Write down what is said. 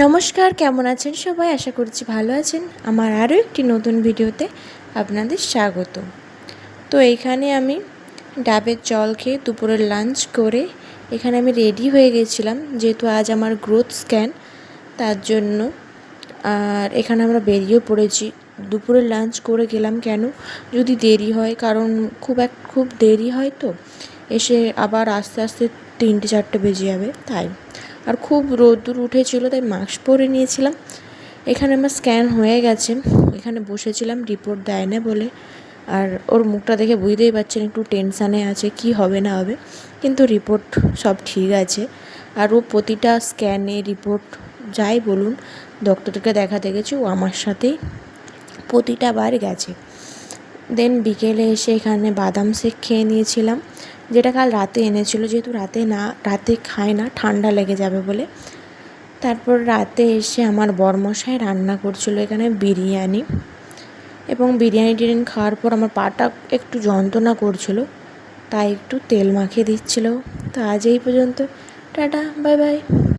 নমস্কার, কেমন আছেন সবাই? আশা করছি ভালো আছেন। আমার আরও একটি নতুন ভিডিওতে আপনাদের স্বাগত। তো এইখানে আমি ডাবের জল খেয়ে দুপুরের লাঞ্চ করে এখানে আমি রেডি হয়ে গেছিলাম, যেহেতু আজ আমার গ্রোথ স্ক্যান, তার জন্য। আর এখানে আমরা বেরিয়ে পড়েছি। দুপুরের লাঞ্চ করে গেলাম কেন, যদি দেরি হয়, কারণ খুব দেরি হয়, তো এসে আবার আস্তে আস্তে 3-4 বেজে যাবে, তাই। আর খুব রোদ্দুর উঠেছিল, তাই মাস্ক পরে নিয়েছিলাম। এখানে আমার স্ক্যান হয়ে গেছে, এখানে বসেছিলাম, রিপোর্ট দেয় না বলে। আর ওর মুখটা দেখে বুঝতেই পারছেন একটু টেনশানে আছে, কি হবে না হবে, কিন্তু রিপোর্ট সব ঠিক আছে। আর ও প্রতিটা স্ক্যানে রিপোর্ট যাই বলুন, ডক্টরকে দেখাতে গেছে, ও আমার সাথেই প্রতিটা বার গেছে। দেন বিকেলে এসে এখানে বাদাম শেক খেয়ে নিয়েছিলাম, যেটা কাল রাতে এনেছিল, যেহেতু রাতে খায় না, ঠান্ডা লেগে যাবে বলে। তারপর রাতে এসে আমার বরমশাই রান্না করছিল এখানে বিরিয়ানি, এবং বিরিয়ানি খাওয়ার পর আমার পাটা একটু যন্ত্রণা করছিল, তাই একটু তেল মাখিয়ে দিচ্ছিল। তো আজ এই পর্যন্ত, টাটা, বাই বাই।